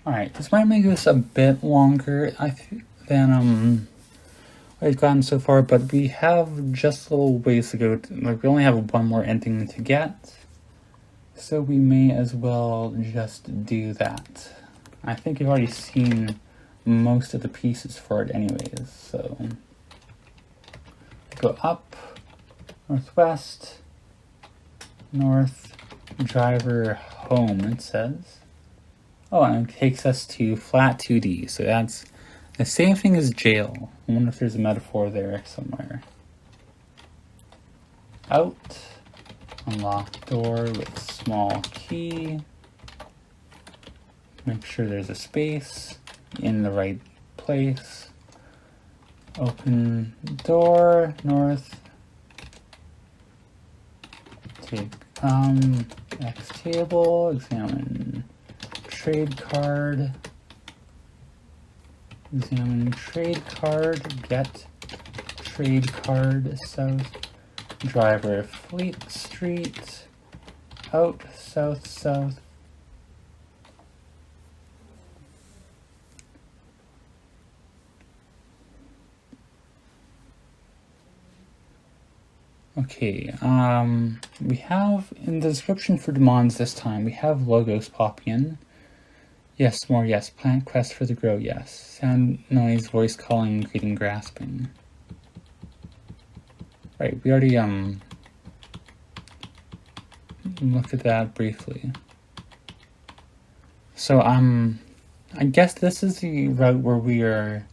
Alright, this might make this a bit longer than we've gotten so far, but we have just a little ways to go. Like, we only have one more ending to get, so we may as well just do that. I think you've already seen most of the pieces for it anyways, so go up, northwest, north, driver, home, it says. Oh, and it takes us to flat 2D, so that's the same thing as jail. I wonder if there's a metaphor there somewhere. Out, unlock door with small key. Make sure there's a space in the right place. Open door, north. Take X table, examine trade card. Examine trade card, get trade card, south. Driver Fleet Street, out, south, south. Okay, we have, in the description for demands this time, we have logos pop in. Yes, more yes. Plant quest for the grow, yes. Sound, noise, voice calling, greeting, grasping. Right, we already, looked at that briefly. So, I guess this is the route where we are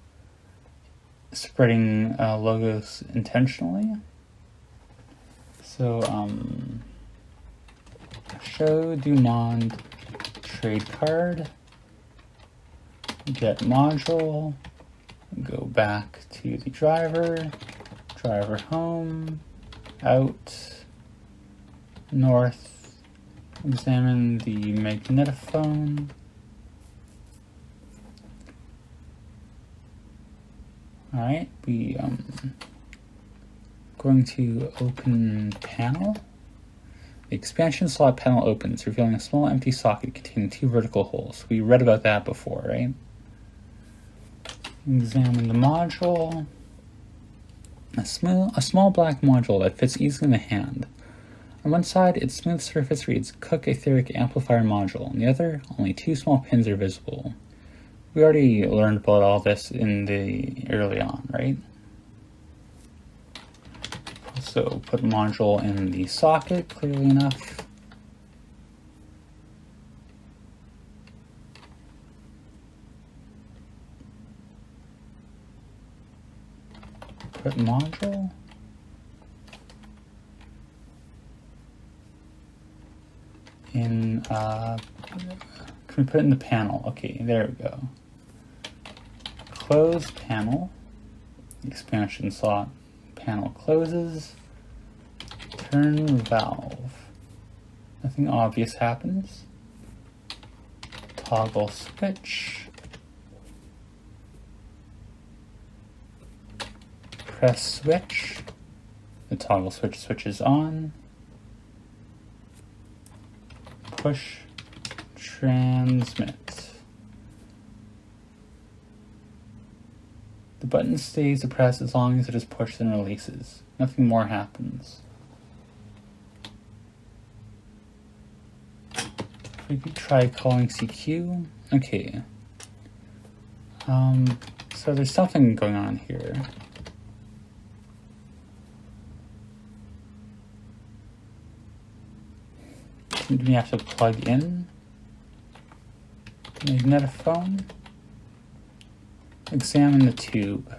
spreading logos intentionally. So, show demand trade card, get module, go back to the driver, driver home, out, north, examine the magnetophone. Alright, we going to open panel. The expansion slot panel opens, revealing a small empty socket containing 2 vertical holes. We read about that before, right? Examine the module. A small black module that fits easily in the hand. On one side, its smooth surface reads Cook Etheric Amplifier Module. On the other, only 2 small pins are visible. We already learned about all this in the early on, right? So put module in the socket, clearly enough. Put module. In, can we put it in the panel? Okay, there we go. Close panel. Expansion slot panel closes. Turn valve. Nothing obvious happens. Toggle switch. Press switch. The toggle switch switches on. Push. Transmit. The button stays depressed as long as it is pushed and releases. Nothing more happens. We could try calling CQ. Okay. So there's something going on here. Do we have to plug in the magnetophone? Examine the tube.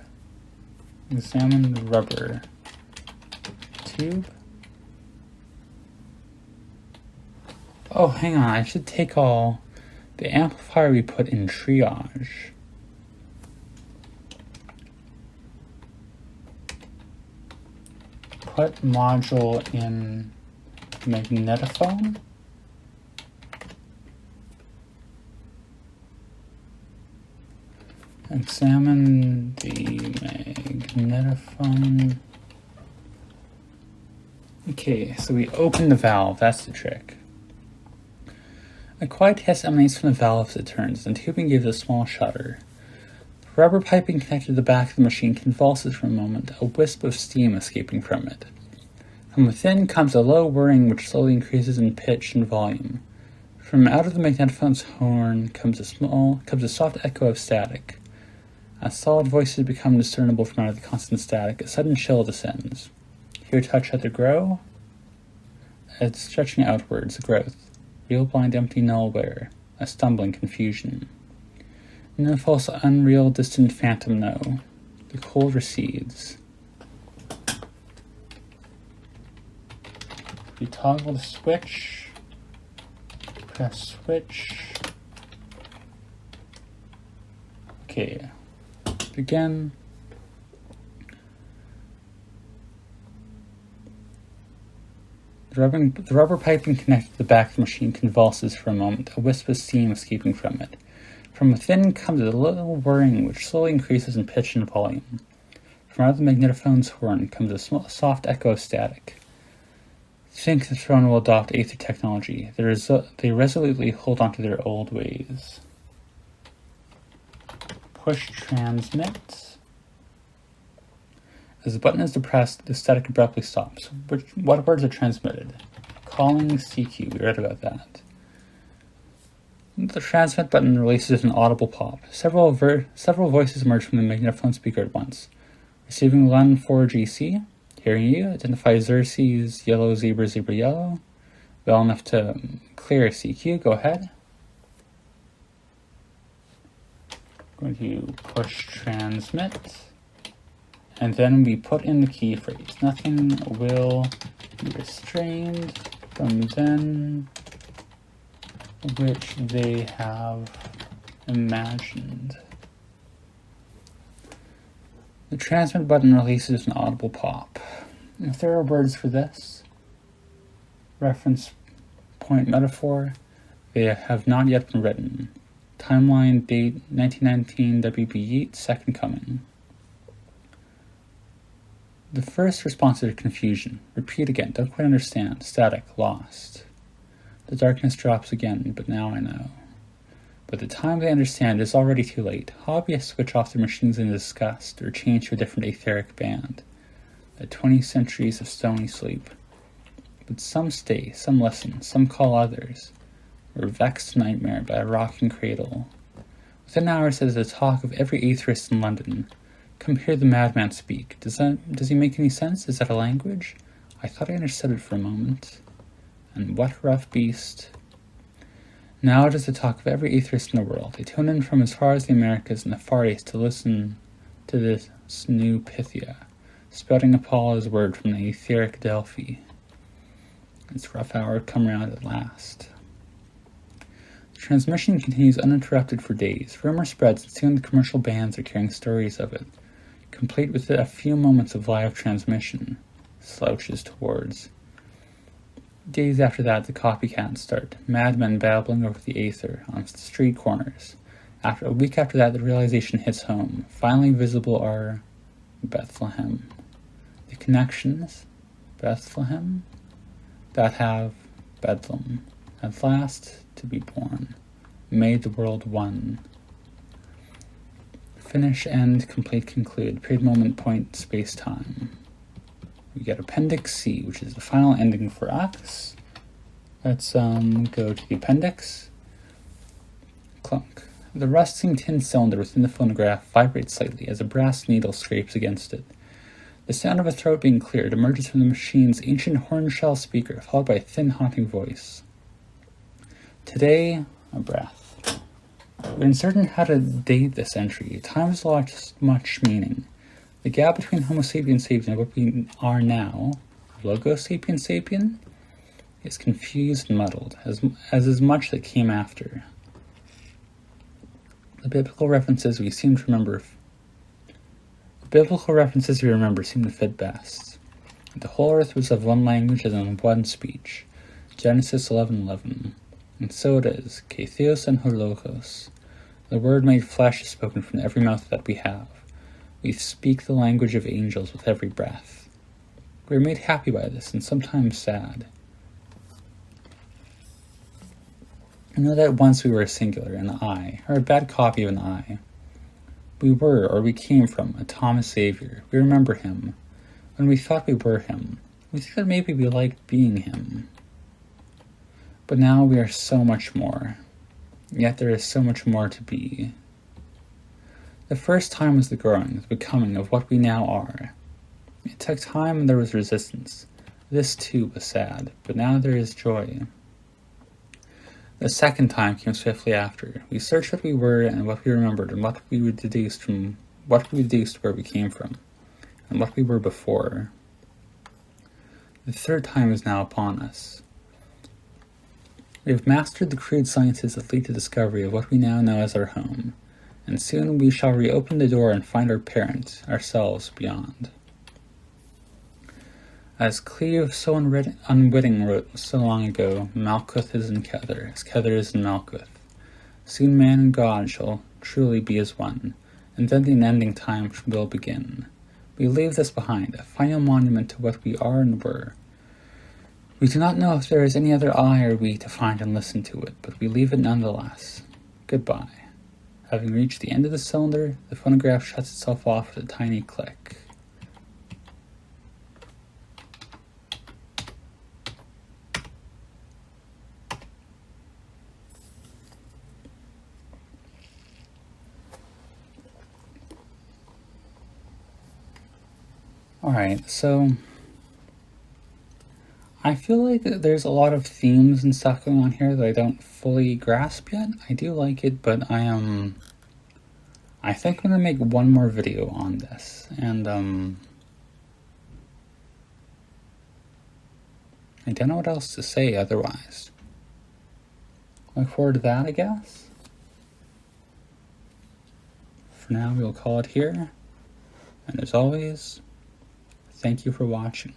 Examine the rubber tube. Oh, hang on, I should take all the amplifier we put in triage. Put module in magnetophone. Examine the magnetophone. Okay, so we open the valve, that's the trick. A quiet hiss emanates from the valve as it turns, and the tubing gives a small shudder. The rubber piping connected to the back of the machine convulses for a moment, a wisp of steam escaping from it. From within comes a low whirring which slowly increases in pitch and volume. From out of the magnetophone's horn comes a soft echo of static. As solid voices become discernible from out of the constant static, a sudden chill descends. Hear touch at the grow? It's stretching outwards, growth. Real blind empty nowhere, a stumbling confusion. No false unreal distant phantom no. The cold recedes. You toggle the switch, press switch. Okay, begin. The rubber piping connected to the back of the machine convulses for a moment, a wisp of steam escaping from it. From within comes a little whirring which slowly increases in pitch and volume. From out of the magnetophone's horn comes a soft echo of static. Think the throne will adopt Aether technology. They resolutely hold on to their old ways. Push transmit. As the button is depressed, the static abruptly stops. What words are transmitted? Calling CQ, we read about that. The transmit button releases an audible pop. Several voices emerge from the magnetophone speaker at once. Receiving LUN 4GC, hearing you, identify Xerxes, yellow, zebra, zebra, yellow. Well enough to clear CQ, go ahead. Going to push transmit. And then we put in the key phrase. Nothing will be restrained from then which they have imagined. The transmit button releases an audible pop. If there are words for this, reference point metaphor, they have not yet been written. Timeline, date, 1919, WB Yeats, second coming. The first response is confusion. Repeat again, don't quite understand. Static, lost. The darkness drops again, but now I know. By the time they understand, it is already too late. Hobbyists switch off their machines in disgust, or change to a different etheric band. The 20 centuries of stony sleep. But some stay, some listen, some call others. We're vexed nightmare by a rocking cradle. Within hours there is the talk of every atheist in London. Come hear the madman speak. Does he make any sense? Is that a language? I thought I understood it for a moment. And what rough beast. Now it is the talk of every atheist in the world. They tune in from as far as the Americas and the Far East to listen to this new Pythia, spouting Apollo's word from the etheric Delphi. Its rough hour come round at last. The transmission continues uninterrupted for days. Rumor spreads, and soon the commercial bands are carrying stories of it, complete with a few moments of live transmission. Slouches towards. Days after that, the copycats start, madmen babbling over the aether on street corners. A week after that, the realization hits home. Finally visible are Bethlehem. The connections, Bethlehem, that have bedlam. At last to be born, made the world one. Finish, end, complete, conclude, period, moment, point, space, time. We get Appendix C, which is the final ending for X. Let's go to the appendix. Clunk. The rusting tin cylinder within the phonograph vibrates slightly as a brass needle scrapes against it. The sound of a throat being cleared emerges from the machine's ancient horn-shell speaker, followed by a thin, haunting voice. Today, a breath. We're uncertain how to date this entry. Time has lost much meaning. The gap between Homo sapiens sapien and what we are now, Logo sapien sapien, is confused and muddled, as is much that came after. The biblical references we remember seem to fit best. The whole earth was of one language and in one speech. Genesis 11:11. And so it is, ke theos and hologos. The word made flesh is spoken from every mouth that we have. We speak the language of angels with every breath. We are made happy by this, and sometimes sad. I know that once we were singular, an I, or a bad copy of an I. We were, or we came from, a Thomas Xavier. We remember him. When we thought we were him, we think that maybe we liked being him. But now we are so much more. Yet there is so much more to be. The first time was the growing, the becoming of what we now are. It took time and there was resistance. This too was sad, but now there is joy. The second time came swiftly after. We searched what we were and what we remembered and what we deduced where we came from and what we were before. The third time is now upon us. We have mastered the crude sciences that lead to discovery of what we now know as our home, and soon we shall reopen the door and find our parent, ourselves, beyond. As Cleve so unwitting wrote so long ago, Malkuth is in Kether, as Kether is in Malkuth. Soon man and God shall truly be as one, and then the unending time will begin. We leave this behind, a final monument to what we are and were. We do not know if there is any other I or we to find and listen to it, but we leave it nonetheless. Goodbye. Having reached the end of the cylinder, the phonograph shuts itself off with a tiny click. Alright, so I feel like there's a lot of themes and stuff going on here that I don't fully grasp yet. I do like it, but I think I'm gonna make one more video on this, and I don't know what else to say otherwise. Look forward to that, I guess. For now, we'll call it here, and as always, thank you for watching.